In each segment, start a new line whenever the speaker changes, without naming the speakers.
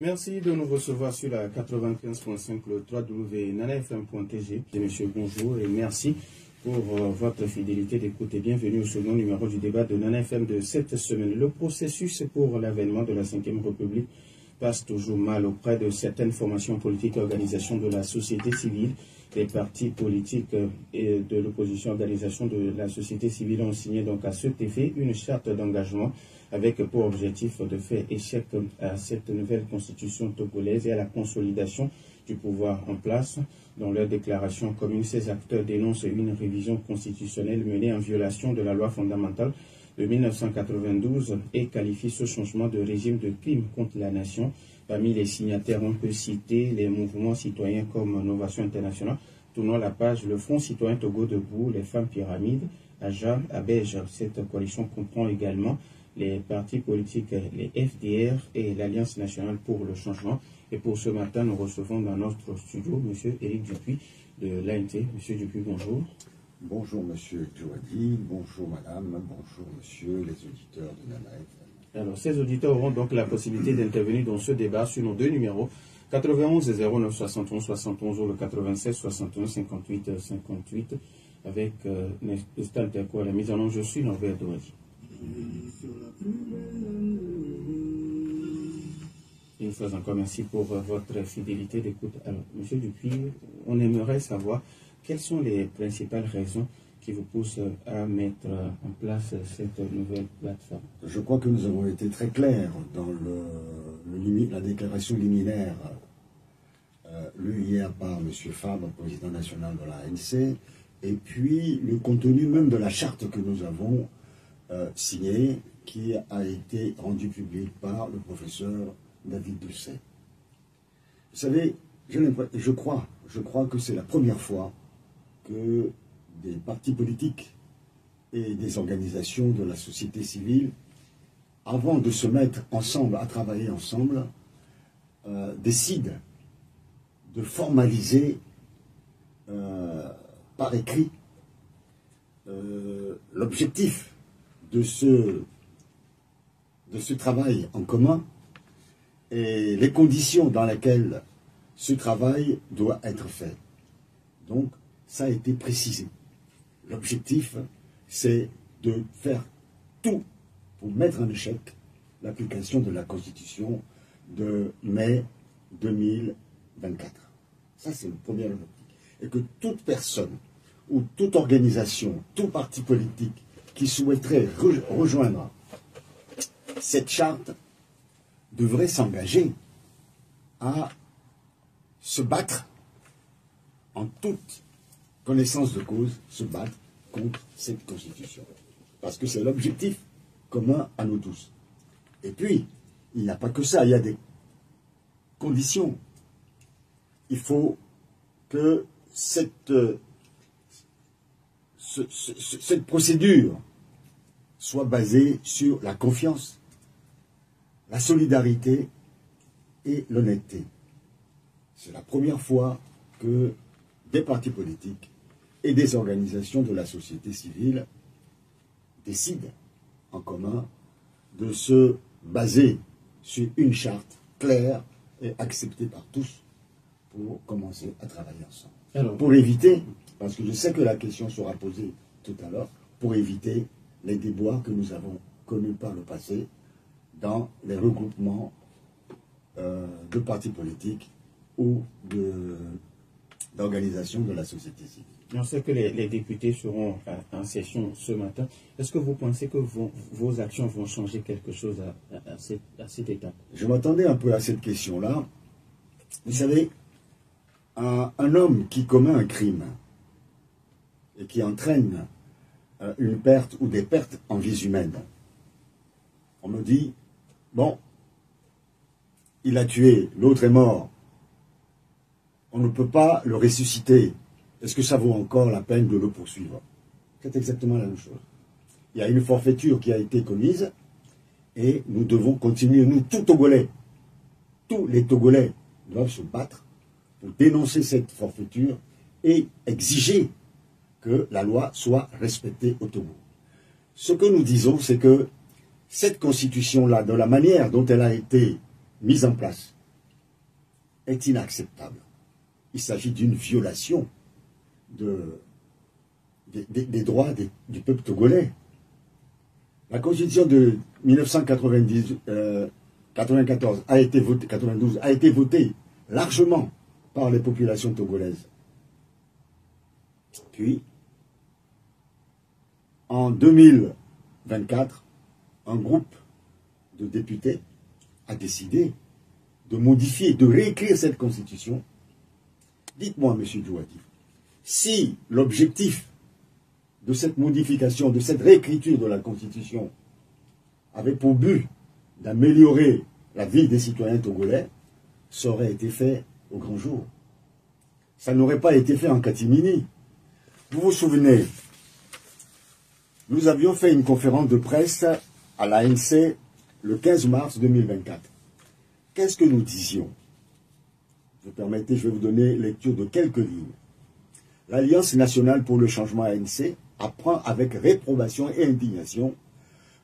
Merci de nous recevoir sur la 95.5, le www.nanafm.tg. Monsieur, bonjour et merci pour votre fidélité d'écoute et bienvenue au second numéro du débat de Nana FM de cette semaine. Le processus pour l'avènement de la 5e République passe toujours mal auprès de certaines formations politiques et organisations de la société civile. Les partis politiques et de l'opposition, organisation de la société civile ont signé donc à cet effet une charte d'engagement avec pour objectif de faire échec à cette nouvelle constitution togolaise et à la consolidation du pouvoir en place. Dans leur déclaration commune, ces acteurs dénoncent une révision constitutionnelle menée en violation de la loi fondamentale de 1992 et qualifient ce changement de régime de crime contre la nation. Parmi les signataires, on peut citer les mouvements citoyens comme Novation Internationale, tournant la page, le Front citoyen Togo debout, les femmes pyramides, Aja, Abège. Cette coalition comprend également les partis politiques, les FDR et l'Alliance nationale pour le changement. Et pour ce matin, nous recevons dans notre studio M. Éric Dupuis de l'ANT. M. Dupuis, bonjour.
Bonjour M. Djouadi, bonjour Madame, bonjour Monsieur, les auditeurs de Nana FM.
Alors, ces auditeurs auront donc la possibilité d'intervenir dans ce débat sur nos deux numéros, 91 09 71 71 ou le 96 61 58 58, avec Nestor Interco à la mise en œuvre. Je suis Norbert Douadi. Une fois encore, merci pour votre fidélité d'écoute. Alors, M. Dupuis, on aimerait savoir quelles sont les principales raisons qui vous poussent à mettre en place cette nouvelle plateforme.
Je crois que nous avons été très clairs dans la déclaration liminaire lue hier par M. Fabre, président national de l'ANC, et puis le contenu même de la charte que nous avons signée, qui a été rendue publique par le professeur David Doucet. Vous savez, je crois que c'est la première fois que des partis politiques et des organisations de la société civile, avant de se mettre ensemble, à travailler ensemble, décident de formaliser par écrit l'objectif de ce travail en commun et les conditions dans lesquelles ce travail doit être fait. Donc, ça a été précisé. L'objectif, c'est de faire tout pour mettre en échec l'application de la Constitution de mai 2024. Ça, c'est le premier objectif. Et que toute personne ou toute organisation, tout parti politique qui souhaiterait rejoindre cette charte devrait s'engager à se battre en toute connaissance de cause, se battre contre cette Constitution. Parce que c'est l'objectif commun à nous tous. Et puis, il n'y a pas que ça, il y a des conditions. Il faut que cette procédure soit basée sur la confiance, la solidarité et l'honnêteté. C'est la première fois que des partis politiques et des organisations de la société civile décident en commun de se baser sur une charte claire et acceptée par tous pour commencer à travailler ensemble. Alors, pour éviter, parce que je sais que la question sera posée tout à l'heure, pour éviter les déboires que nous avons connus par le passé dans les regroupements de partis politiques ou d'organisations de la société civile.
On sait que les députés seront en session ce matin. Est-ce que vous pensez que vos actions vont changer quelque chose à cette étape?
Je m'attendais un peu à cette question-là. Vous savez, un homme qui commet un crime et qui entraîne une perte ou des pertes en vies humaines, on me dit, bon, il a tué, l'autre est mort, on ne peut pas le ressusciter. Est-ce que ça vaut encore la peine de le poursuivre? C'est exactement la même chose. Il y a une forfaiture qui a été commise et nous devons continuer, nous, tous Togolais, tous les Togolais doivent se battre pour dénoncer cette forfaiture et exiger que la loi soit respectée au Togo. Ce que nous disons, c'est que cette constitution-là, de la manière dont elle a été mise en place, est inacceptable. Il s'agit d'une violation des droits du peuple togolais. La constitution de 1994 a été votée, 92 a été votée largement par les populations togolaises. Puis, en 2024, un groupe de députés a décidé de modifier, de réécrire cette constitution. Dites-moi, M. Djouadi, si l'objectif de cette modification, de cette réécriture de la constitution avait pour but d'améliorer la vie des citoyens togolais, ça aurait été fait au grand jour. Ça n'aurait pas été fait en catimini. Vous vous souvenez, nous avions fait une conférence de presse à l'ANC le 15 mars 2024. Qu'est-ce que nous disions? Vous permettez, je vais vous donner lecture de quelques lignes. L'Alliance nationale pour le changement ANC apprend avec réprobation et indignation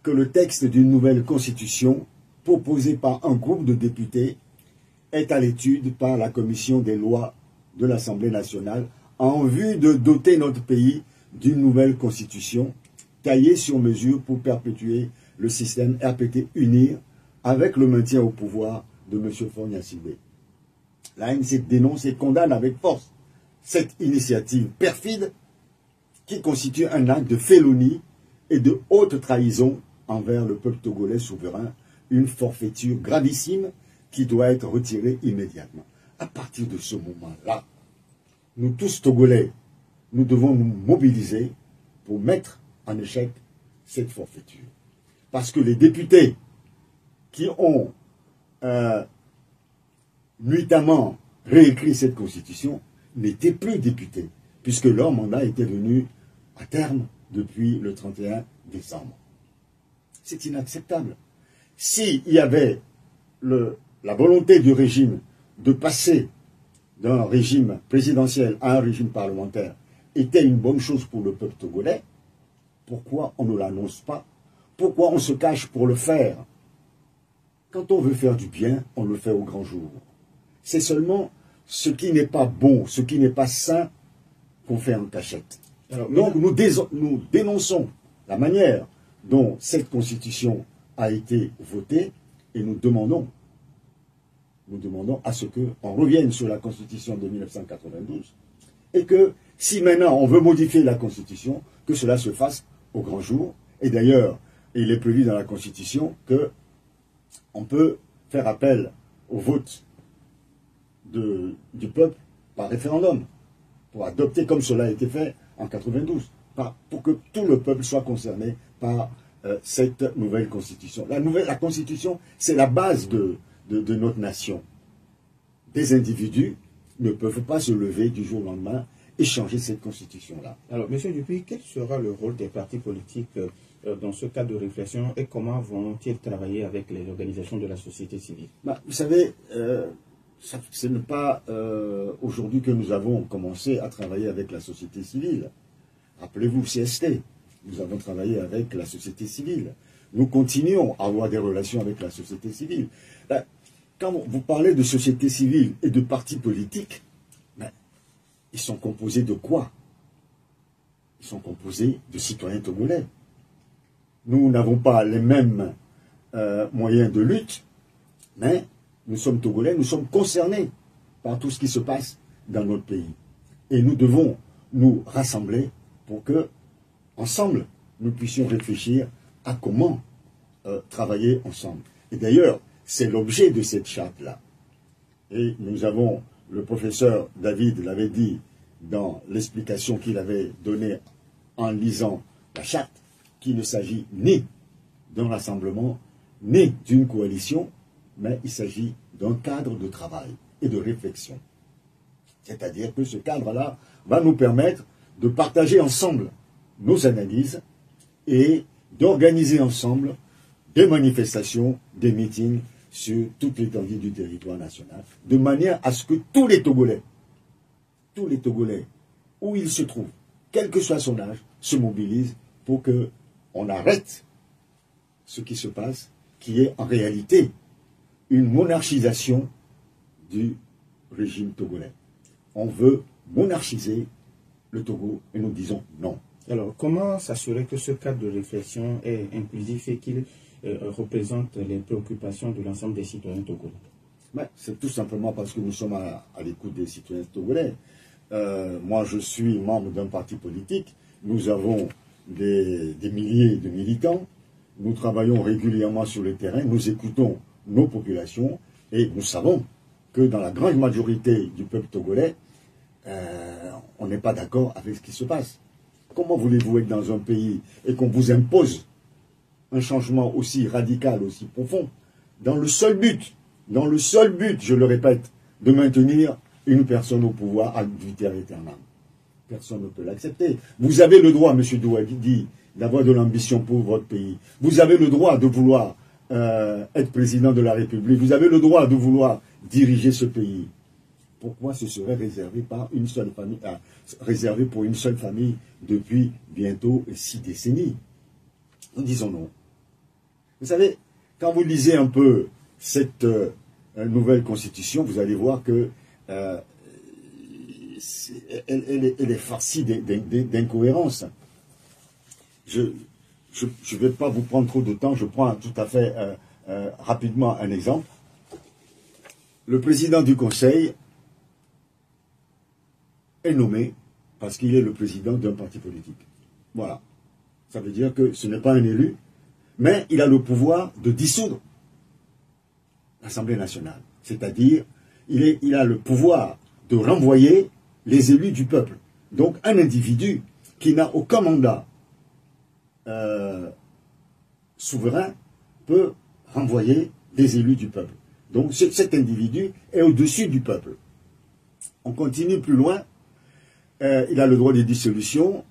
que le texte d'une nouvelle constitution proposé par un groupe de députés est à l'étude par la commission des lois de l'Assemblée nationale en vue de doter notre pays d'une nouvelle constitution taillée sur mesure pour perpétuer le système RPT UNIR avec le maintien au pouvoir de M. Faure Gnassingbé. L'ANC dénonce et condamne avec force cette initiative perfide qui constitue un acte de félonie et de haute trahison envers le peuple togolais souverain, une forfaiture gravissime qui doit être retirée immédiatement. À partir de ce moment-là, nous tous Togolais, nous devons nous mobiliser pour mettre en échec cette forfaiture. Parce que les députés qui ont nuitamment réécrit cette constitution n'étaient plus députés, puisque leur mandat était venu à terme depuis le 31 décembre. C'est inacceptable. S'il y avait la volonté du régime de passer d'un régime présidentiel à un régime parlementaire était une bonne chose pour le peuple togolais, pourquoi on ne l'annonce pas? Pourquoi on se cache pour le faire? Quand on veut faire du bien, on le fait au grand jour. C'est seulement ce qui n'est pas bon, ce qui n'est pas sain, qu'on fait en cachette. Alors, donc nous dénonçons la manière dont cette constitution a été votée et nous demandons à ce qu'on revienne sur la constitution de 1992 et que si maintenant on veut modifier la constitution, que cela se fasse au grand jour. Et d'ailleurs, il est prévu dans la constitution qu'on peut faire appel au vote du peuple par référendum pour adopter comme cela a été fait en 92, pour que tout le peuple soit concerné par cette nouvelle constitution. La constitution, c'est la base de notre nation. Des individus ne peuvent pas se lever du jour au lendemain et changer cette constitution-là.
Alors, M. Dupuis, quel sera le rôle des partis politiques dans ce cadre de réflexion et comment vont-ils travailler avec les organisations de la société civile?
Vous savez, ce n'est pas aujourd'hui que nous avons commencé à travailler avec la société civile. Rappelez-vous, CST, nous avons travaillé avec la société civile. Nous continuons à avoir des relations avec la société civile. Quand vous parlez de société civile et de partis politiques, ils sont composés de quoi? Ils sont composés de citoyens togolais. Nous n'avons pas les mêmes moyens de lutte, mais nous sommes Togolais, nous sommes concernés par tout ce qui se passe dans notre pays. Et nous devons nous rassembler pour que, ensemble, nous puissions réfléchir à comment travailler ensemble. Et d'ailleurs, c'est l'objet de cette charte-là. Et nous avons, le professeur David l'avait dit dans l'explication qu'il avait donnée en lisant la charte, qu'il ne s'agit ni d'un rassemblement, ni d'une coalition, mais il s'agit d'un cadre de travail et de réflexion. C'est-à-dire que ce cadre-là va nous permettre de partager ensemble nos analyses et d'organiser ensemble des manifestations, des meetings sur toute l'étendue du territoire national, de manière à ce que tous les Togolais, où ils se trouvent, quel que soit son âge, se mobilisent pour qu'on arrête ce qui se passe, qui est en réalité une monarchisation du régime togolais. On veut monarchiser le Togo et nous disons non.
Alors, comment s'assurer que ce cadre de réflexion est inclusif et qu'il représente les préoccupations de l'ensemble des citoyens togolais?
C'est tout simplement parce que nous sommes à l'écoute des citoyens togolais. Moi, je suis membre d'un parti politique. Nous avons des milliers de militants. Nous travaillons régulièrement sur le terrain. Nous écoutons nos populations et nous savons que dans la grande majorité du peuple togolais, on n'est pas d'accord avec ce qui se passe. Comment voulez-vous être dans un pays et qu'on vous impose un changement aussi radical, aussi profond, dans le seul but, je le répète, de maintenir une personne au pouvoir ad vitam aeternam? Personne ne peut l'accepter. Vous avez le droit, M. Douadi, d'avoir de l'ambition pour votre pays. Vous avez le droit de vouloir être président de la République. Vous avez le droit de vouloir diriger ce pays. Pourquoi ce serait réservé par une seule famille, réservé pour une seule famille depuis bientôt 6 décennies? Nous disons non. Vous savez, quand vous lisez un peu cette nouvelle constitution, vous allez voir que elle est farcie d'incohérences. Je ne vais pas vous prendre trop de temps, je prends tout à fait rapidement un exemple. Le président du Conseil est nommé parce qu'il est le président d'un parti politique. Voilà. Ça veut dire que ce n'est pas un élu, mais il a le pouvoir de dissoudre l'Assemblée nationale. C'est-à-dire, il a le pouvoir de renvoyer les élus du peuple. Donc, un individu qui n'a aucun mandat souverain peut renvoyer les élus du peuple. Donc, cet individu est au-dessus du peuple. On continue plus loin. Il a le droit de dissolution.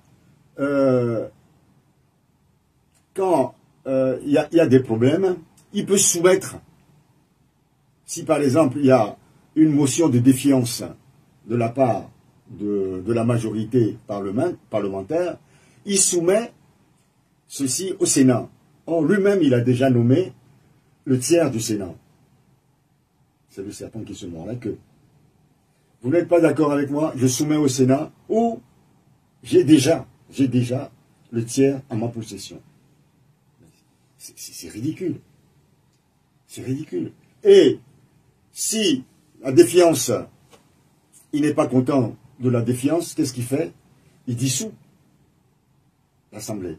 Quand il y a des problèmes, il peut soumettre, si par exemple il y a une motion de défiance de la part de la majorité parlementaire, il soumet ceci au Sénat. Or, lui-même, il a déjà nommé le tiers du Sénat. C'est le serpent qui se mord la queue. Vous n'êtes pas d'accord avec moi, je soumets au Sénat où j'ai déjà le tiers à ma possession. C'est ridicule. C'est ridicule. Et si la défiance, il n'est pas content de la défiance, qu'est-ce qu'il fait? Il dissout l'Assemblée.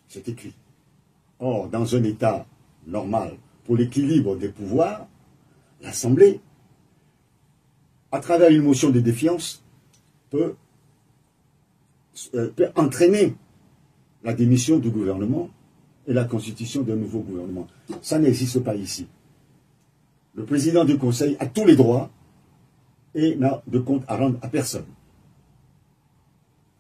C'est écrit. Or, dans un État normal, pour l'équilibre des pouvoirs, l'Assemblée, à travers une motion de défiance, peut entraîner la démission du gouvernement et la constitution d'un nouveau gouvernement. Ça n'existe pas ici. Le président du Conseil a tous les droits et n'a de compte à rendre à personne.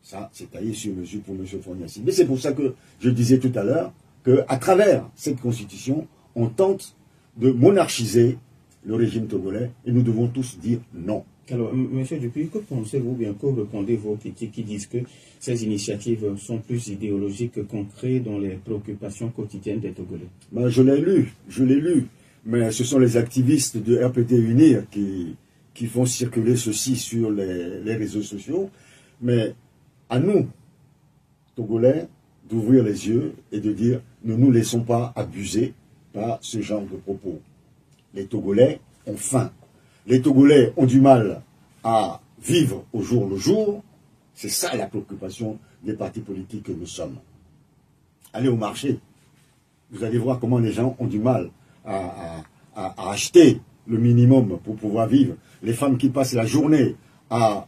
Ça, c'est taillé sur mesure pour M. Forniassi. Mais c'est pour ça que je disais tout à l'heure qu'à travers cette constitution, on tente de monarchiser le régime togolais et nous devons tous dire non.
Alors, M. Dupuis, que pensez-vous bien, que répondez-vous aux critiques qui disent que ces initiatives sont plus idéologiques que concrètes dans les préoccupations quotidiennes des Togolais?
Ben, je l'ai lu, mais ce sont les activistes de RPT Unir qui font circuler ceci sur les réseaux sociaux. Mais à nous, Togolais, d'ouvrir les yeux et de dire ne nous laissons pas abuser par ce genre de propos. Les Togolais ont faim. Les Togolais ont du mal à vivre au jour le jour. C'est ça la préoccupation des partis politiques que nous sommes. Allez au marché. Vous allez voir comment les gens ont du mal à acheter le minimum pour pouvoir vivre. Les femmes qui passent la journée à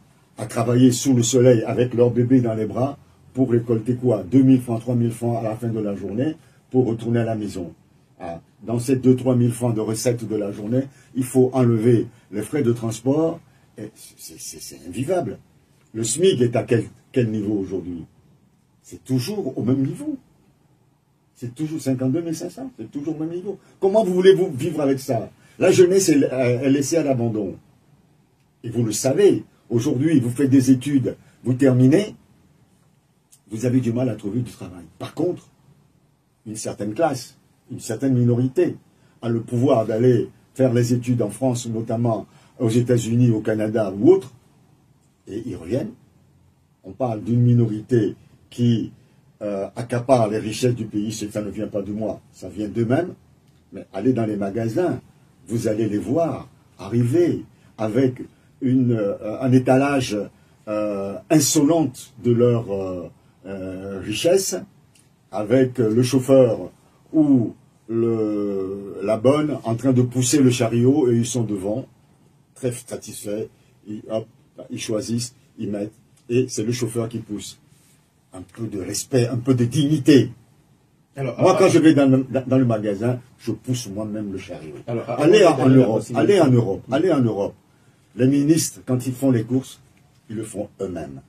travailler sous le soleil avec leur bébé dans les bras pour récolter quoi? 2000 francs, 3000 francs à la fin de la journée pour retourner à la maison. Dans ces 2-3 000 francs de recettes de la journée, il faut enlever les frais de transport. C'est invivable. Le SMIC est à quel niveau aujourd'hui? C'est toujours au même niveau. C'est toujours 52 500. C'est toujours au même niveau. Comment voulez-vous vivre avec ça? La jeunesse est laissée à l'abandon. Et vous le savez, aujourd'hui, vous faites des études, vous terminez, vous avez du mal à trouver du travail. Par contre, une certaine classe, une certaine minorité a le pouvoir d'aller faire les études en France, notamment aux États-Unis, au Canada ou autre, et ils reviennent. On parle d'une minorité qui accapare les richesses du pays, ça ne vient pas de moi, ça vient d'eux-mêmes. Mais allez dans les magasins, vous allez les voir arriver avec un étalage insolente de leur richesse, avec le chauffeur ou la bonne en train de pousser le chariot et ils sont devant, très satisfaits, ils choisissent, ils mettent, et c'est le chauffeur qui pousse. Un peu de respect, un peu de dignité. Alors, moi, quand je vais dans le magasin, je pousse moi-même le chariot. Alors, allez en Europe. Les ministres, quand ils font les courses, ils le font eux-mêmes.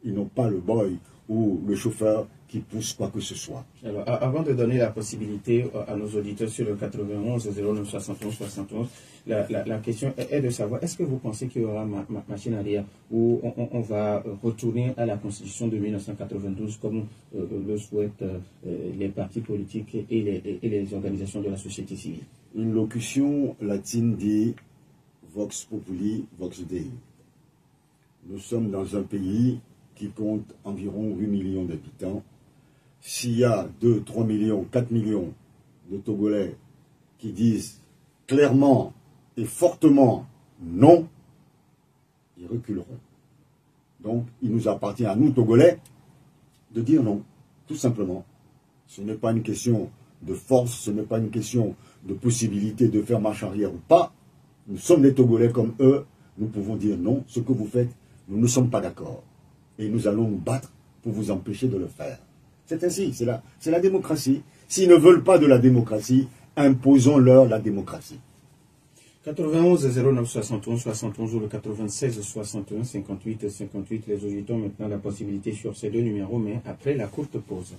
Ils n'ont pas le boy ou le chauffeur qui pousse quoi que ce soit.
Alors, avant de donner la possibilité à nos auditeurs sur le 91 09 71 71, la question est de savoir, est-ce que vous pensez qu'il y aura machine arrière où on va retourner à la Constitution de 1992 comme le souhaitent les partis politiques et les organisations de la société civile?
Une locution latine dit Vox Populi, Vox Dei. Nous sommes dans un pays qui compte environ 8 millions d'habitants. S'il y a 2, 3 millions, 4 millions de Togolais qui disent clairement et fortement non, ils reculeront. Donc, il nous appartient à nous, Togolais, de dire non, tout simplement. Ce n'est pas une question de force, ce n'est pas une question de possibilité de faire marche arrière ou pas. Nous sommes des Togolais comme eux, nous pouvons dire non, ce que vous faites, nous ne sommes pas d'accord. Et nous allons nous battre pour vous empêcher de le faire. C'est ainsi, c'est la démocratie. S'ils ne veulent pas de la démocratie, imposons-leur la démocratie.
91 09 71 71 ou le 96 61 58 58. Les auditeurs ont maintenant la possibilité sur ces deux numéros, mais après la courte pause.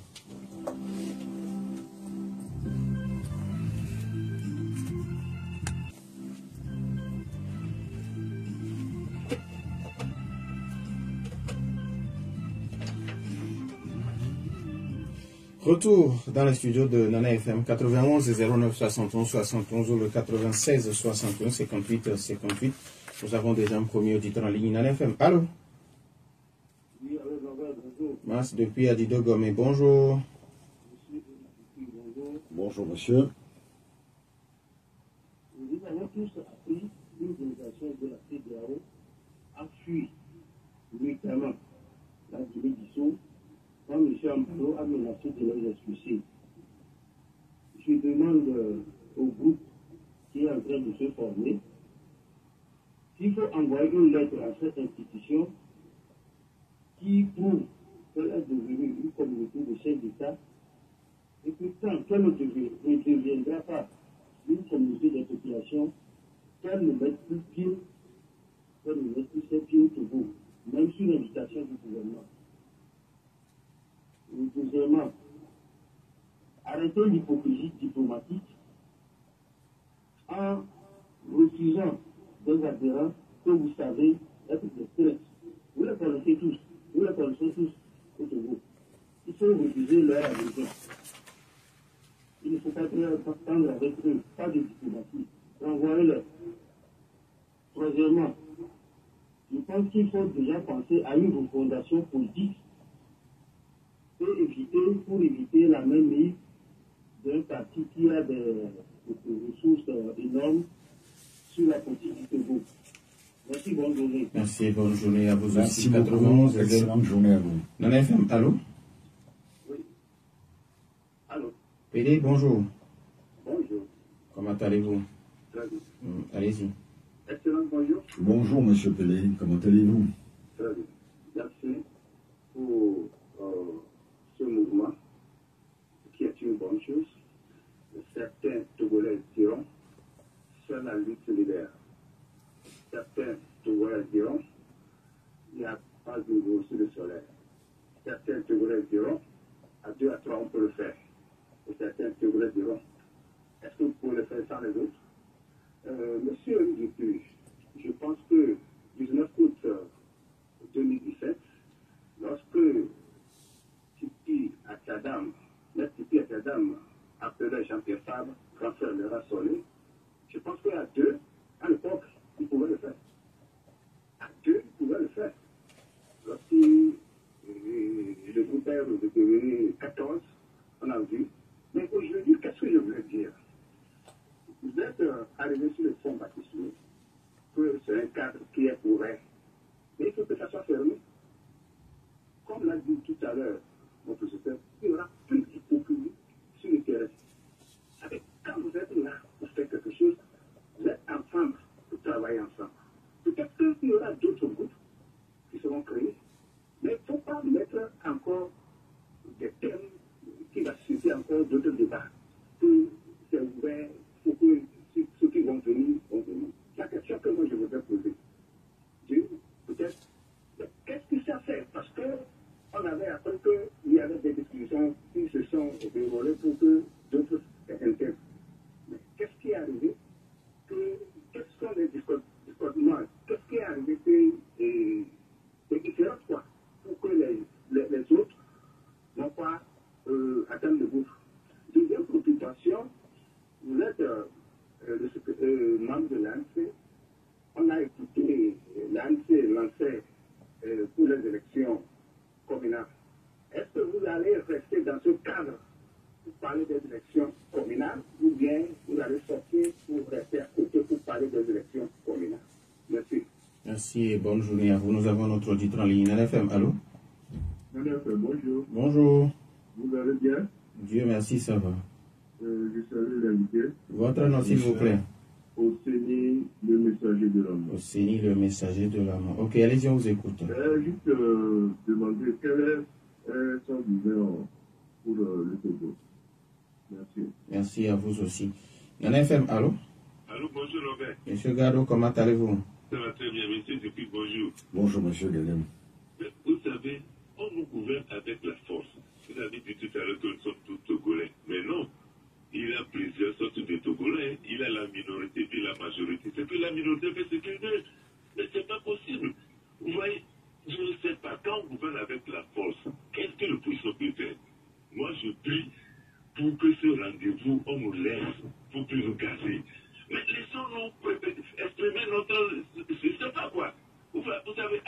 Retour dans les studios de Nana FM 91 09 71 71 ou le 96 61 58 58. Nous avons déjà un premier auditeur en ligne. Nana FM, allô?
Oui, allô, bonjour.
Mas depuis Adido Gomé, bonjour.
Bonjour, monsieur.
Nous avons tous appris une délégation de la CEDEAO a fui, notamment la Guinée-Bissau, quand M. Amparo a menacé de les expulser. Je demande au groupe qui est en train de se former s'il faut envoyer une lettre à cette institution qui prouve qu'elle est devenue une communauté de chefs d'État et que tant qu'elle ne deviendra pas une communauté de population, qu'elle ne mette plus pied, qu'elle ne mette plus ses pieds au Togo, même sous l'invitation du gouvernement. Deuxièmement, arrêtez l'hypocrisie diplomatique en refusant des adhérents que vous savez être des traîtres. Vous les connaissez tous, vous les connaissez tous au Togo. Il faut refuser leur adhésion. Il ne faut pas prendre avec eux, pas de diplomatie. Renvoyez-les. Troisièmement, je pense qu'il faut déjà penser à une refondation politique pour éviter la même mise d'un parti qui a des ressources énormes sur la politique du Togo. Merci, bonne journée.
Merci, bonne journée à vous aussi.
Merci beaucoup, excellente journée à vous.
Nana FM, allô?
Oui. Allô?
PD, bonjour.
Bonjour.
Comment allez-vous?
Très bien.
Allez-y.
Excellent, bonjour.
Bonjour, monsieur Pelé, comment allez-vous?
Très bien. Merci pour ce mouvement qui est une bonne chose. Certains Togolais diront c'est la lutte solidaire. Certains Togolais diront il n'y a pas de gros sur le soleil. Certains Togolais diront à 2 à 3 on peut le faire. Et certains Togolais diront est-ce que vous pouvez le faire sans les autres? Monsieur Dupuis, je pense que 19 août 2017, lorsque Tipi Akadam, le Tipi Akadam appelait Jean-Pierre Fabre, grand frère de Rassolé, je pense qu'à deux, à l'époque, il pouvait le faire. est ouvert. Mais il faut que ça soit fermé. Comme l'a dit tout à l'heure mon professeur, il y aura plus d'hypocrisie sur le terrain. Quand vous êtes là pour faire quelque chose, vous êtes ensemble pour travailler ensemble. Peut-être qu'il y aura d'autres groupes qui seront créés, mais il ne faut pas mettre encore des thèmes qui vont susciter encore d'autres débats. C'est ouvert, il faut que ceux qui vont venir, vont venir. La question que moi je voudrais poser, peut-être, qu'est-ce qui s'est fait? Parce qu'on avait appris qu'il y avait des discussions qui se sont déroulées pour que d'autres intègrent. Mais qu'est-ce qui est arrivé? Quels sont les discordements? Qu'est-ce qui est arrivé c'est différent quoi, pour que les autres n'ont pas atteint le gouffre. Deuxième préoccupation, vous êtes membre de l'ANSE. On a écouté l'ANSE lancer pour les élections communales. Est-ce que vous allez rester dans ce cadre pour parler des élections communales ou bien vous allez sortir pour rester à côté pour parler des élections communales? Merci.
Merci et bonne journée à vous. Nous avons notre auditeur en ligne. NFM, allô?
NFM, bonjour.
Bonjour.
Vous allez bien?
Dieu merci, ça va.
Je salue l'invité.
Votre nom, s'il vous plaît?
Oseni, le messager de l'amour.
Oseni, le messager de l'amour. Ok, allez-y, on vous écoute.
Juste demander quel est son vision pour le Togo. Merci.
Merci à vous aussi. NFM, allô?
Allô, bonjour Robert.
Monsieur Gado, comment allez-vous?
Ça va très bien, monsieur, depuis bonjour.
Bonjour, monsieur Gadem.
Vous savez, on nous gouverne avec la force. Vous avez dit tout à l'heure que nous sommes tous Togolais. Mais non, il y a plusieurs sortes de Togolais. Il y a la minorité puis la majorité. C'est que la minorité fait ce qu'elle veut. Mais c'est pas possible. Vous voyez, je ne sais pas, quand on gouverne avec la force, qu'est-ce que le puissant peut faire? Moi, je prie pour que ce rendez-vous, on nous laisse, pour plus nous casser. Mais laissons-nous exprimer notre... Je ne sais pas quoi. Vous savez,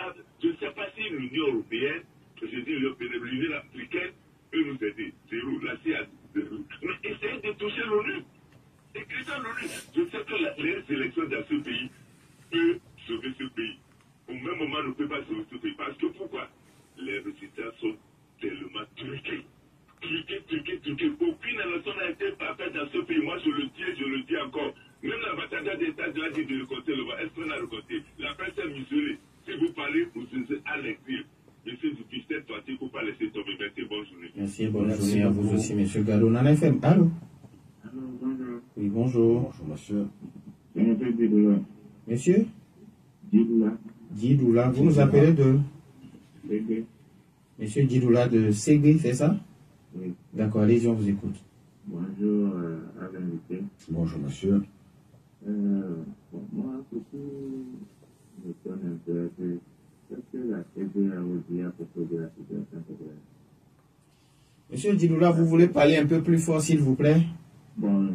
je ne sais pas si l'Union européenne, je dis l'Union africaine, peut nous aider. Zéro. La CIA, zéro. Mais essayez de toucher l'ONU. Écrivez à l'ONU. Je sais que les élections dans ce pays peuvent sauver ce pays. Au même moment, on ne peut pas sauver ce pays. Parce que pourquoi? Les résultats sont tellement truqués. Truqués. Aucune élection n'a été parfaite dans ce pays. Moi, je le dis encore. Même l'ambassadeur d'État de la dit de récolter le vote. Est-ce qu'on a récolté? La presse est muselée. Si vous parlez, vous êtes à l'exil. Monsieur Zoupi, cette fois-ci, il ne faut pas laisser tomber. Merci, bonne journée.
Merci, bonne journée à vous aussi, monsieur Gado. NFM, allô?
Allô, bonjour.
Oui, bonjour.
Bonjour, monsieur.
Je m'appelle Didoula.
Monsieur?
Didoula.
Didoula, vous nous appelez de?
Bébé.
Monsieur Didoula de Ségué, c'est ça?
Oui.
D'accord, allez-y, on vous écoute.
Bonjour à l'invité.
Bonjour, monsieur.
Moi, ce qui me donne un peu, c'est qu'est-ce que la TVA vous dit à propos de la situation togolaise?
Monsieur Didoula, vous voulez parler un peu plus fort, s'il vous plaît?
Bon,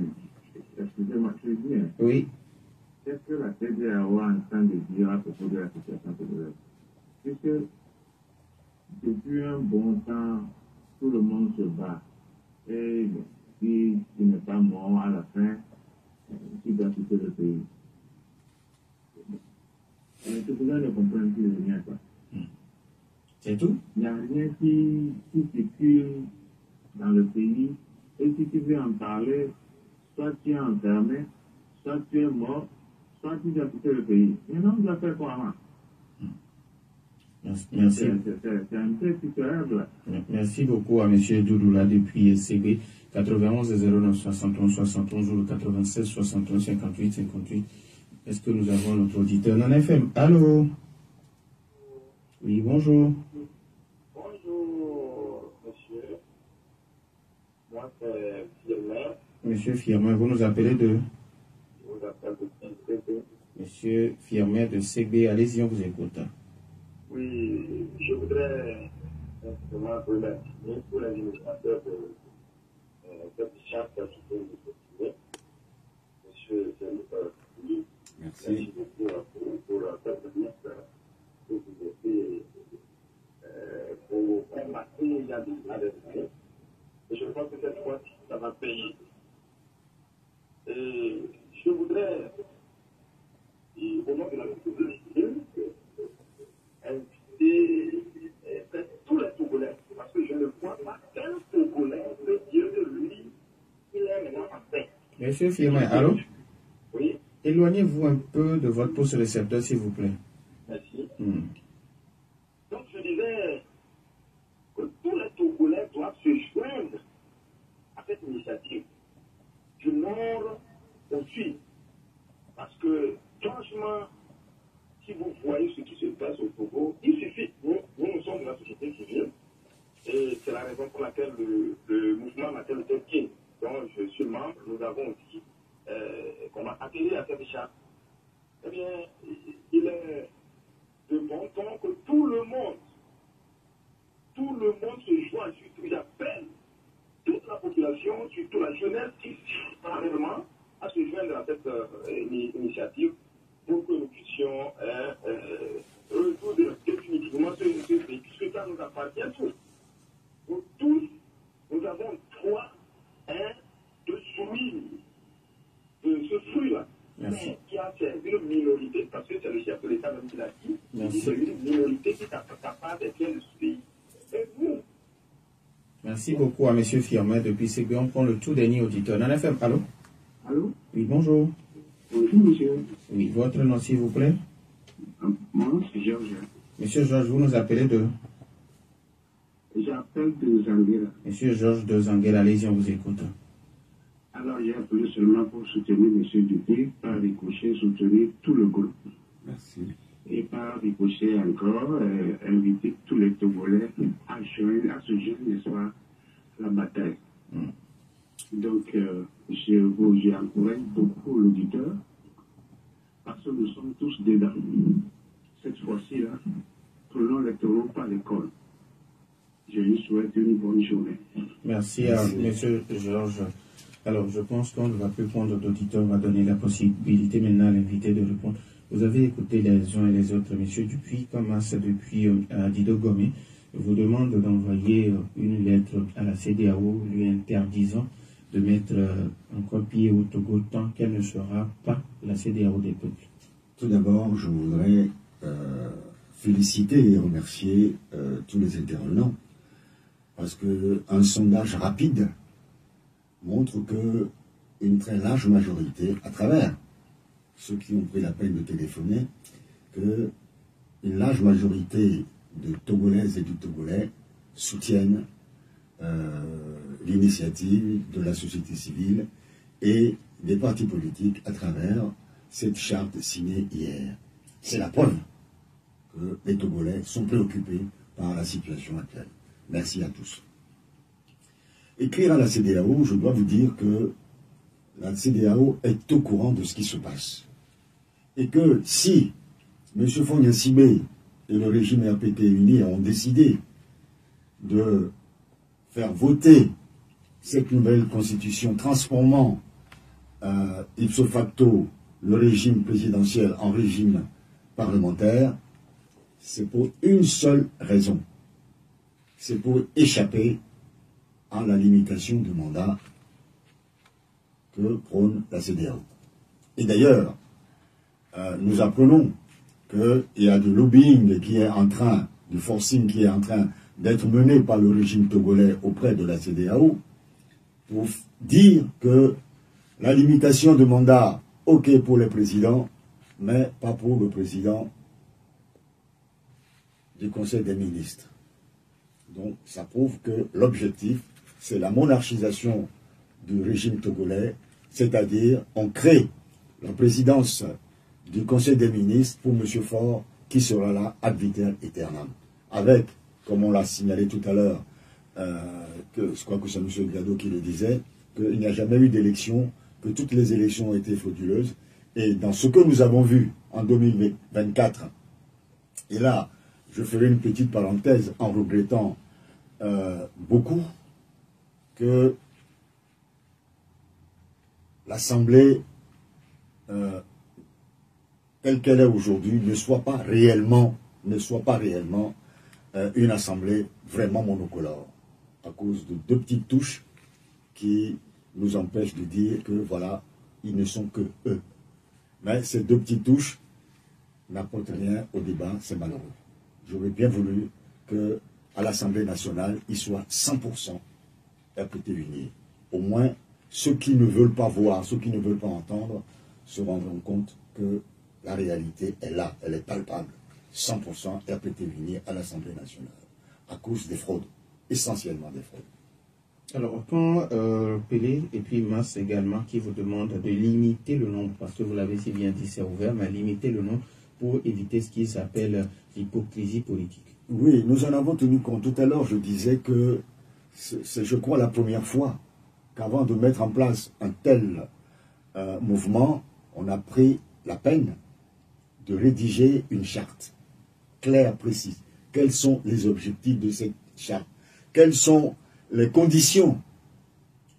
excusez-moi, je dis bien.
Oui.
Qu'est-ce que la CEDEAO est en train de dire à propos de la situation togolaise? Puisque depuis un bon temps, tout le monde se bat. Et si tu n'es pas mort à la fin, tu dois quitter le pays. Les Togolais ne comprennent plus rien, quoi.
C'est tout?
Il n'y a rien qui circule dans le pays. Et si tu veux en parler, soit tu es enfermé, soit tu es mort, soit tu dois quitter le pays. Maintenant, on doit faire quoi, hein?
Merci.
C'est un peu pitoyable.
Merci beaucoup à monsieur Doudoula depuis CB 91 09 71 71 ou le 96 61 58 58. Est-ce que nous avons notre auditeur en FM? Allô? Oui, bonjour.
Bonjour, monsieur. Moi, c'est Firmin.
Monsieur Firmin, vous nous appelez de?
Je vous appelle de CB.
Monsieur Firmin de CB, allez-y, on vous écoute.
Oui, je voudrais simplement remercier pour l'administrateur de cette charte qui peut nous continuer. Monsieur Zélie, merci beaucoup pour cette ministre que vous avez pour combattre il y a des années. Et je pense que cette fois, ça va payer. Et je voudrais, au nom de la communauté,
Monsieur Firmin, allô?
Oui.
Éloignez-vous un peu de votre poste récepteur, s'il vous plaît.
Merci. Donc, je disais que tous les Togolais doivent se joindre à cette initiative, du nord au sud. Parce que, franchement, si vous voyez ce qui se passe au Togo, il suffit, nous sommes de la société civile, et c'est la raison pour laquelle le mouvement m'appelle Tolkien, dont je suis membre, nous avons aussi qu'on a atterri à cette charte. Eh bien, il est de bon ton que tout le monde se joigne, surtout j'appelle toute la population, surtout la jeunesse, ici, parallèlement, à se joindre à cette initiative pour que nous puissions résoudre définitivement ce pays, puisque ça nous appartient tous. Nous tous, nous avons droit de jouir de ce fruit-là. Mais qui a servi une minorité, parce que c'est le chef de l'État même qui l'a dit, c'est une minorité qui est capable d'être bien de ce pays. Et nous.
Merci beaucoup à M. Firmin. Depuis CB, on prend le tout dernier auditeur. Nana FM, allô?
Allô?
Oui, bonjour.
Bonjour, monsieur.
Oui, votre nom, s'il vous plaît?
Mon nom, c'est Georges.
Monsieur Georges, vous nous appelez de?
J'appelle de Zanguela.
Monsieur Georges de Zanguela, allez-y, on vous écoute.
Alors, j'ai appelé seulement pour soutenir M. Dupé, par ricochet, soutenir tout le groupe.
Merci.
Et par ricochet encore, inviter tous les Togolais à se joindre, n'est-ce pas, la bataille. Donc, j'encourage beaucoup l'auditeur, parce que nous sommes tous dedans. Cette fois-ci, là, prenons les taureaux par l'école. Je lui souhaite une bonne journée.
Merci à M. Georges. Alors, je pense qu'on ne va plus prendre d'auditeurs, on va donner la possibilité maintenant à l'invité de répondre. Vous avez écouté les uns et les autres. M. Dupuis commence depuis Dido Gomé, vous demande d'envoyer une lettre à la CEDEAO lui interdisant de mettre encore pied au Togo tant qu'elle ne sera pas la CEDEAO des peuples.
Tout d'abord, je voudrais féliciter et remercier tous les intervenants, parce qu'un sondage rapide montre que une très large majorité, à travers ceux qui ont pris la peine de téléphoner, que une large majorité de Togolaises et de Togolais soutiennent l'initiative de la société civile et des partis politiques à travers cette charte signée hier. C'est la preuve que les Togolais sont préoccupés par la situation actuelle. Merci à tous. Écrire à la CEDEAO, je dois vous dire que la CEDEAO est au courant de ce qui se passe. Et que si M. Fogna Sibé et le régime RPT uni ont décidé de faire voter cette nouvelle constitution transformant ipso facto le régime présidentiel en régime parlementaire, c'est pour une seule raison. C'est pour échapper à la limitation du mandat que prône la CEDEAO. Et d'ailleurs, nous apprenons qu'il y a du lobbying qui est en train, du forcing qui est en train d'être mené par le régime togolais auprès de la CEDEAO pour dire que la limitation de mandat, ok pour les présidents, mais pas pour le président du Conseil des ministres. Donc ça prouve que l'objectif, c'est la monarchisation du régime togolais, c'est-à-dire on crée la présidence du Conseil des ministres pour M. Faure, qui sera là ad vitam aeternam. Avec, comme on l'a signalé tout à l'heure, que je crois que c'est M. Diado qui le disait, qu'il n'y a jamais eu d'élection, que toutes les élections ont été frauduleuses. Et dans ce que nous avons vu en 2024, et là, je ferai une petite parenthèse en regrettant beaucoup que l'Assemblée telle qu'elle est aujourd'hui ne soit pas réellement une assemblée vraiment monocolore, à cause de deux petites touches qui nous empêchent de dire que voilà, ils ne sont que eux. Mais ces deux petites touches n'apportent rien au débat, c'est malheureux. J'aurais bien voulu qu'à l'Assemblée nationale, il soit 100% RPT uni. Au moins, ceux qui ne veulent pas voir, ceux qui ne veulent pas entendre, se rendront compte que la réalité est là, elle est palpable. 100% RPT uni à l'Assemblée nationale, à cause des fraudes, essentiellement des fraudes.
Alors, quand Pelé et puis Mas également, qui vous demandent de limiter le nombre, parce que vous l'avez si bien dit, c'est ouvert, mais limiter le nombre pour éviter ce qu'ils appellent l'hypocrisie politique.
Oui, nous en avons tenu compte. Tout à l'heure, je disais que c'est, je crois, la première fois qu'avant de mettre en place un tel mouvement, on a pris la peine de rédiger une charte claire, précise. Quels sont les objectifs de cette charte? Quelles sont les conditions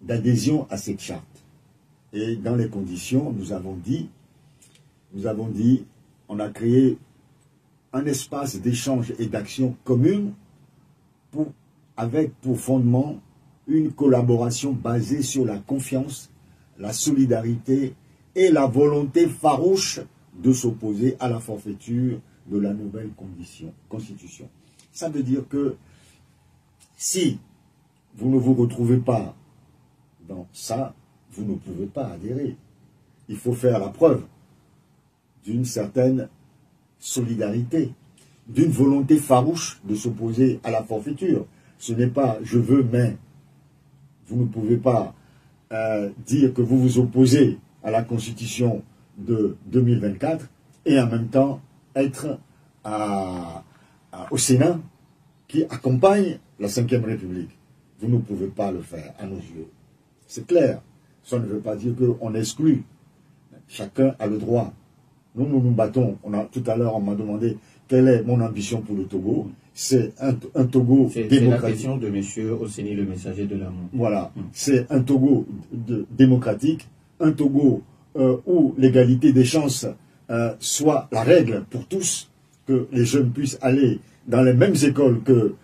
d'adhésion à cette charte? Et dans les conditions, nous avons dit, on a créé un espace d'échange et d'action commune avec pour fondement une collaboration basée sur la confiance, la solidarité et la volonté farouche de s'opposer à la forfaiture de la nouvelle constitution. Ça veut dire que si vous ne vous retrouvez pas dans ça, vous ne pouvez pas adhérer. Il faut faire la preuve d'une certaine solidarité, d'une volonté farouche de s'opposer à la forfaiture. Ce n'est pas « je veux, mais ». Vous ne pouvez pas dire que vous vous opposez à la Constitution de 2024 et en même temps être au Sénat qui accompagne la Ve République. Vous ne pouvez pas le faire à nos yeux. C'est clair. Ça ne veut pas dire qu'on exclut. Chacun a le droit. Nous nous battons. Tout à l'heure, on m'a demandé quelle est mon ambition pour le Togo. C'est un Togo démocratique.
C'est la question de M. Osseni, le messager de l'amour.
Voilà. C'est un Togo démocratique, un Togo où l'égalité des chances soit la règle pour tous, que les jeunes puissent aller dans les mêmes écoles que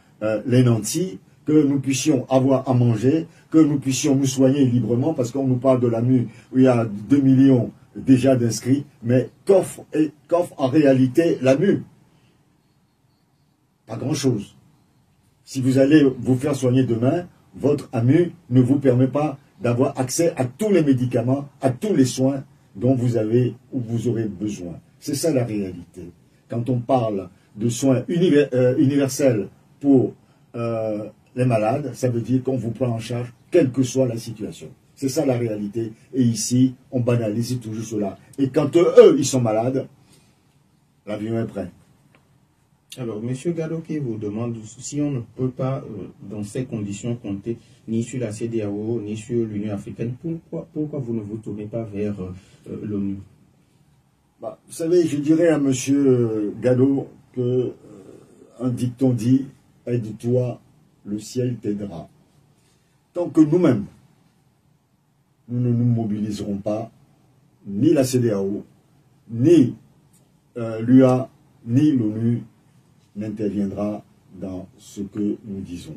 les nantis, que nous puissions avoir à manger, que nous puissions nous soigner librement, parce qu'on nous parle de l'AMU où il y a 2 millions déjà d'inscrits, mais qu'offre en réalité l'AMU? Pas grand-chose. Si vous allez vous faire soigner demain, votre AMU ne vous permet pas d'avoir accès à tous les médicaments, à tous les soins dont vous avez ou vous aurez besoin. C'est ça la réalité. Quand on parle de soins universels pour les malades, ça veut dire qu'on vous prend en charge quelle que soit la situation. C'est ça la réalité. Et ici, on banalise toujours cela. Et quand eux, ils sont malades, l'avion est prêt.
Alors, M. Gado qui vous demande si on ne peut pas, dans ces conditions, compter ni sur la CEDEAO, ni sur l'Union africaine, pourquoi vous ne vous tournez pas vers l'ONU?
Vous savez, je dirais à M. Gado que un dicton dit « Aide-toi, le ciel t'aidera ». Tant que nous-mêmes, nous ne nous mobiliserons pas, ni la CEDEAO, ni l'UA, ni l'ONU n'interviendra dans ce que nous disons.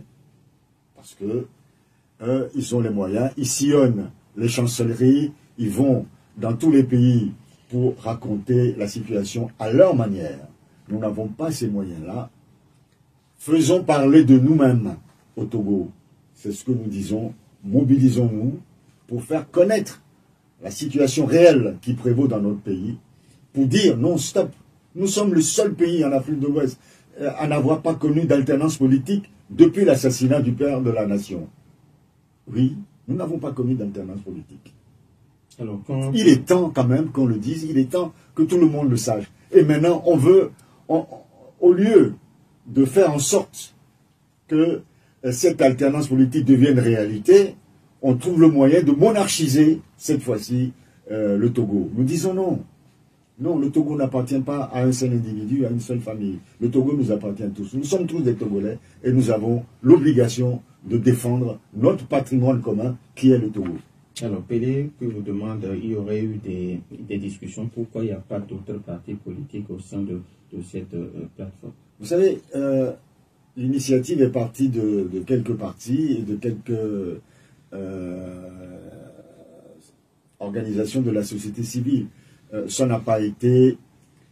Parce que ils ont les moyens, ils sillonnent les chancelleries, ils vont dans tous les pays pour raconter la situation à leur manière. Nous n'avons pas ces moyens-là. Faisons parler de nous-mêmes au Togo. C'est ce que nous disons. Mobilisons-nous pour faire connaître la situation réelle qui prévaut dans notre pays, pour dire non, stop. Nous sommes le seul pays en Afrique de l'Ouest à n'avoir pas connu d'alternance politique depuis l'assassinat du père de la nation. Oui, nous n'avons pas connu d'alternance politique.
Alors,
il est temps quand même qu'on le dise, il est temps que tout le monde le sache. Et maintenant, on veut, au lieu de faire en sorte que cette alternance politique devienne réalité, on trouve le moyen de monarchiser, cette fois-ci, le Togo. Nous disons non. Non, le Togo n'appartient pas à un seul individu, à une seule famille. Le Togo nous appartient tous. Nous sommes tous des Togolais et nous avons l'obligation de défendre notre patrimoine commun qui est le Togo.
Alors, Pelé, que vous demande, il y aurait eu des discussions. Pourquoi il n'y a pas d'autres partis politiques au sein de cette plateforme?
Vous savez, l'initiative est partie de quelques partis et de quelques organisations de la société civile. Ça n'a pas été,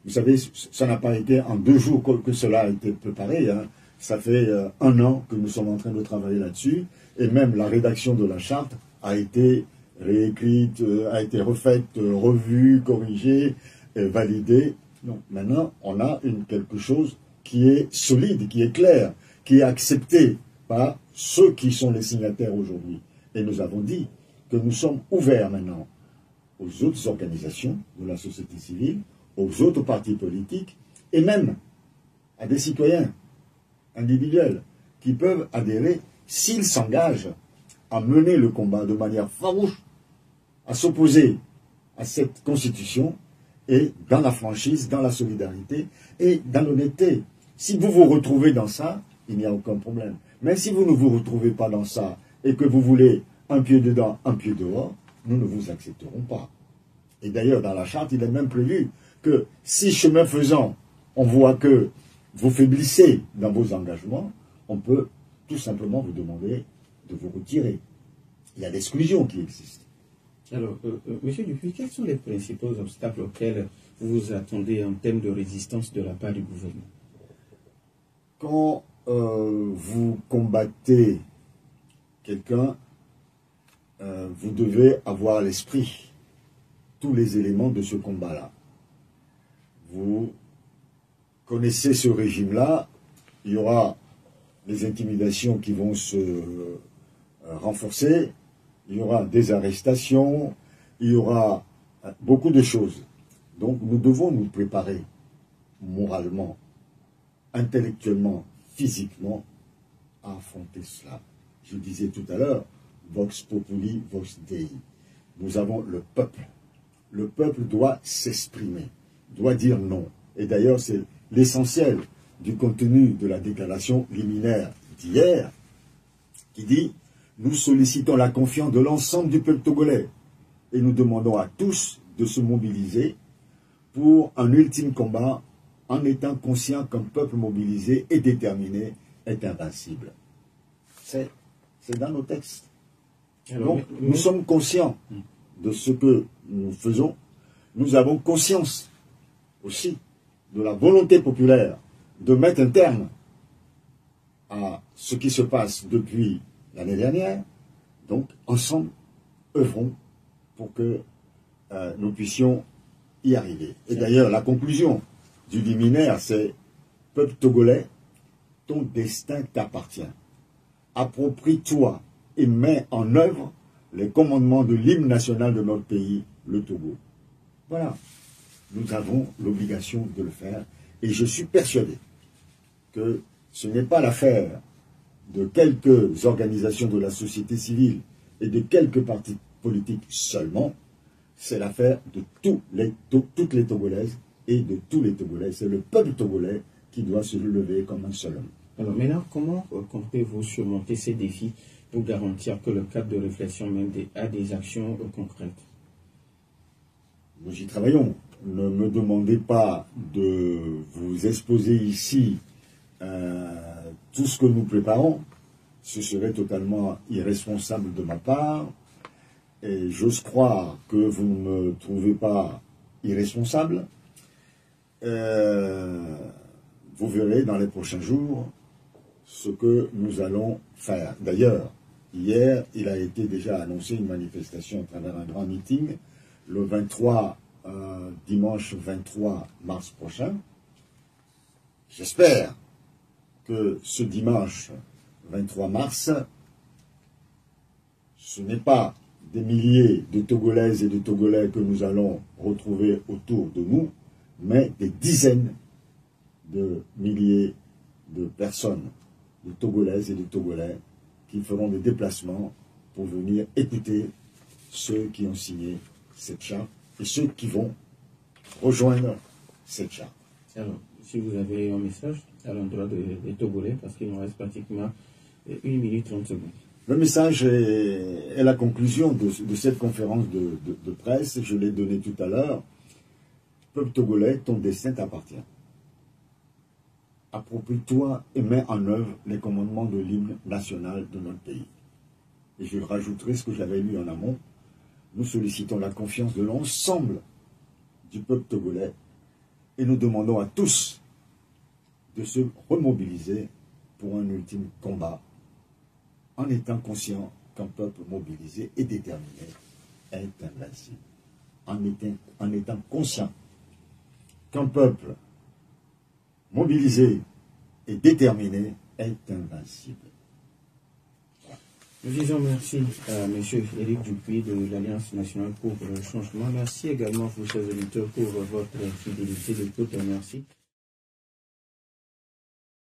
vous savez, ça n'a pas été en 2 jours que cela a été préparé. Hein. Ça fait 1 an que nous sommes en train de travailler là-dessus. Et même la rédaction de la charte a été réécrite, a été refaite, revue, corrigée, validée. Non, maintenant, on a quelque chose qui est solide, qui est clair, qui est accepté par ceux qui sont les signataires aujourd'hui. Et nous avons dit que nous sommes ouverts maintenant aux autres organisations de la société civile, aux autres partis politiques, et même à des citoyens individuels qui peuvent adhérer s'ils s'engagent à mener le combat de manière farouche, à s'opposer à cette constitution, et dans la franchise, dans la solidarité et dans l'honnêteté. Si vous vous retrouvez dans ça, il n'y a aucun problème. Mais si vous ne vous retrouvez pas dans ça et que vous voulez un pied dedans, un pied dehors, nous ne vous accepterons pas. Et d'ailleurs, dans la charte, il est même prévu que si chemin faisant, on voit que vous faiblissez dans vos engagements, on peut tout simplement vous demander de vous retirer. Il y a l'exclusion qui existe.
Alors, Monsieur Dupuis, quels sont les principaux obstacles auxquels vous vous attendez en termes de résistance de la part du gouvernement?
Quand vous combattez quelqu'un, vous devez avoir à l'esprit tous les éléments de ce combat-là. Vous connaissez ce régime-là, il y aura les intimidations qui vont se renforcer, il y aura des arrestations, il y aura beaucoup de choses. Donc nous devons nous préparer moralement, intellectuellement, physiquement à affronter cela. Je disais tout à l'heure, Vox Populi, Vox Dei. Nous avons le peuple. Le peuple doit s'exprimer, doit dire non. Et d'ailleurs, c'est l'essentiel du contenu de la déclaration liminaire d'hier, qui dit « Nous sollicitons la confiance de l'ensemble du peuple togolais et nous demandons à tous de se mobiliser pour un ultime combat en étant conscient qu'un peuple mobilisé et déterminé est invincible. » C'est dans nos textes. Alors, donc, nous sommes conscients de ce que nous faisons. Nous avons conscience aussi de la volonté populaire de mettre un terme à ce qui se passe depuis l'année dernière. Donc, ensemble, œuvrons pour que nous puissions y arriver. Et d'ailleurs, la conclusion du liminaire, c'est « Peuple togolais, ton destin t'appartient. Approprie-toi et mets en œuvre les commandements de l'hymne national de notre pays, le Togo. » Voilà. Nous avons l'obligation de le faire. Et je suis persuadé que ce n'est pas l'affaire de quelques organisations de la société civile et de quelques partis politiques seulement. C'est l'affaire de toutes les Togolaises et de tous les Togolais. C'est le peuple togolais qui doit se lever comme un seul homme.
Alors maintenant, comment comptez-vous surmonter ces défis pour garantir que le cadre de réflexion mène à des actions concrètes?
Nous y travaillons. Ne me demandez pas de vous exposer ici tout ce que nous préparons. Ce serait totalement irresponsable de ma part. Et j'ose croire que vous ne me trouvez pas irresponsable. Vous verrez dans les prochains jours ce que nous allons faire. D'ailleurs, hier, il a été déjà annoncé une manifestation à travers un grand meeting, le 23, dimanche 23 mars prochain. J'espère que ce dimanche 23 mars, ce n'est pas des milliers de Togolaises et de Togolais que nous allons retrouver autour de nous, mais des dizaines de milliers de personnes, de Togolaises et de Togolais, qui feront des déplacements pour venir écouter ceux qui ont signé cette charte et ceux qui vont rejoindre cette charte.
Alors, si vous avez un message à l'endroit des Togolais, parce qu'il nous reste pratiquement 1 minute 30 secondes.
Le message est la conclusion de cette conférence de presse. Je l'ai donné tout à l'heure. Peuple togolais, ton destin t'appartient. Approprie-toi et mets en œuvre les commandements de l'hymne national de notre pays. Et je rajouterai ce que j'avais lu en amont. Nous sollicitons la confiance de l'ensemble du peuple togolais et nous demandons à tous de se remobiliser pour un ultime combat en étant conscient qu'un peuple mobilisé et déterminé est invincible. En étant conscient qu'un peuple mobilisé et déterminé est invincible.
Nous disons merci à M. Éric Dupuis de l'Alliance nationale pour le changement. Merci également, vous, chers auditeurs, pour votre fidélité d'écoute. Merci.